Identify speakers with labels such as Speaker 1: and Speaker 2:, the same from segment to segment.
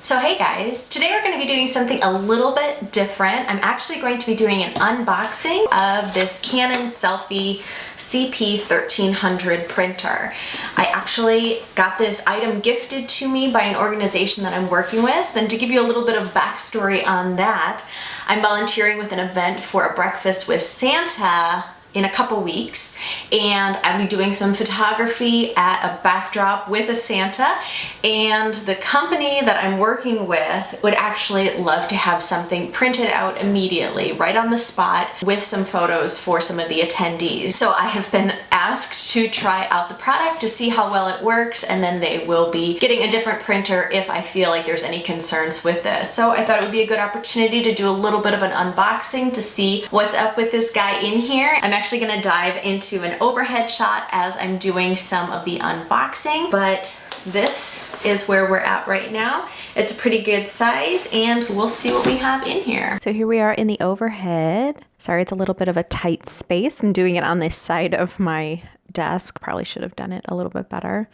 Speaker 1: So hey guys, today we're going to be doing something a little bit different. I'm actually going to be doing an unboxing of this Canon Selphy CP1300 printer. I actually got this item gifted to me by an organization that I'm working with, and to give you a little bit of backstory on that, I'm volunteering with an event for a breakfast with Santa in a couple weeks, and I'll be doing some photography at a backdrop with a Santa, and the company that I'm working with would actually love to have something printed out immediately right on the spot with some photos for some of the attendees. So I have been asked to try out the product to see how well it works, and then they will be getting a different printer if I feel like there's any concerns with this. So I thought it would be a good opportunity to do a little bit of an unboxing to see what's up with this guy in here. I'm actually going to dive into an overhead shot as I'm doing some of the unboxing, but this is where we're at right now. It's a pretty good size, and we'll see what we have in here. So here we are in the overhead. Sorry, it's a little bit of a tight space. I'm doing it on this side of my desk. Probably should have done it a little bit better.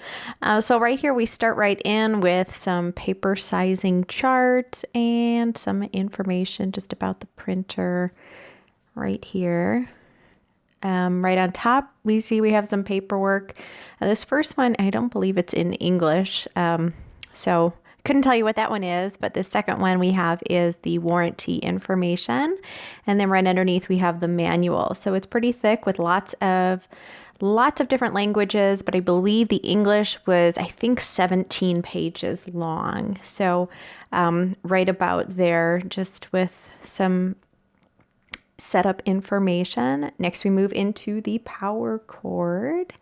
Speaker 1: So right here we start right in with some paper sizing charts and some information just about the printer right here. Right on top, we see we have some paperwork. This first one, I don't believe it's in English, so couldn't tell you what that one is, but the second one we have is the warranty information, and then right underneath we have the manual. So it's pretty thick with lots of different languages, but I believe the English was, I think, 17 pages long. So right about there, just with some setup information. Next we move into the power cord,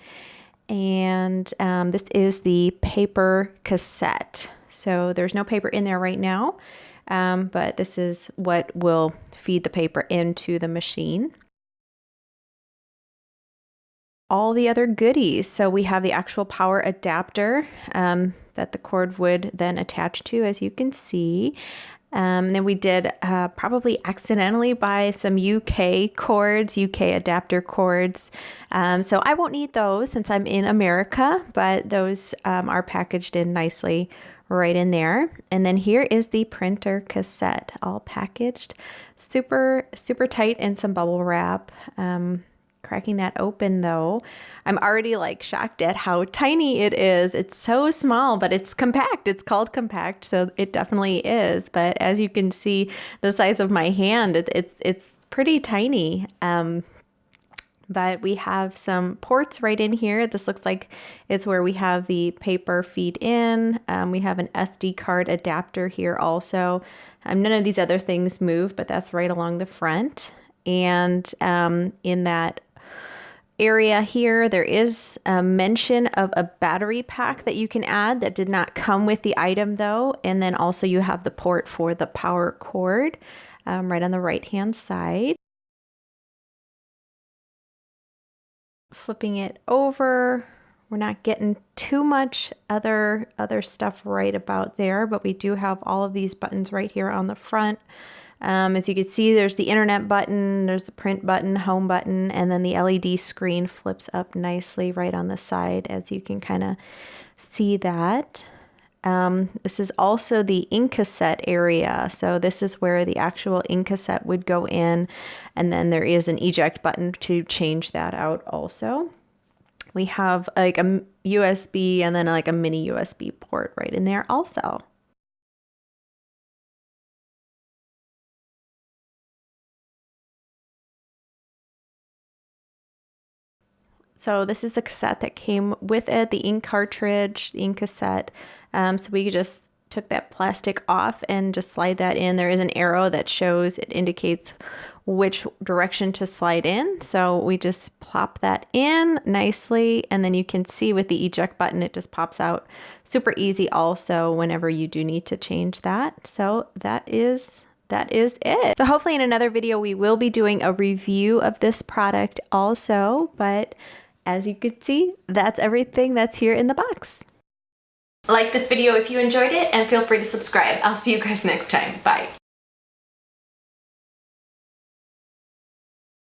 Speaker 1: and this is the paper cassette. So there's no paper in there right now, but this is what will feed the paper into the machine. All the other goodies. So we have the actual power adapter that the cord would then attach to, as you can see. Then we did probably accidentally buy some UK cords, UK adapter cords. So I won't need those since I'm in America, but those are packaged in nicely right in there. And then here is the printer cassette, all packaged super, super tight in some bubble wrap. Cracking that open though, I'm already like shocked at how tiny it is. It's so small, but it's compact. It's called compact, so it definitely is. But as you can see, the size of my hand, it's pretty tiny. But we have some ports right in here. This looks like it's where we have the paper feed in. We have an SD card adapter here also. None of these other things move, but that's right along the front. And in that area here, there is a mention of a battery pack that you can add that did not come with the item though. And then also you have the port for the power cord right on the right hand side. Flipping it over, we're not getting too much other stuff right about there, but we do have all of these buttons right here on the front. As you can see, there's the internet button, there's the print button, home button, and then the LED screen flips up nicely right on the side, as you can kind of see that. This is also the ink cassette area. So this is where the actual ink cassette would go in, and then there is an eject button to change that out also. We have like a USB and then like a mini USB port right in there also. So this is the cassette that came with it, the ink cartridge, the ink cassette. So we just took that plastic off and just slide that in. There is an arrow that shows, it indicates which direction to slide in. So we just plop that in nicely, and then you can see with the eject button, it just pops out super easy also whenever you do need to change that. So that is it. So hopefully in another video, we will be doing a review of this product also, but as you can see, that's everything that's here in the box. Like this video if you enjoyed it, and feel free to subscribe. I'll see you guys next time. Bye.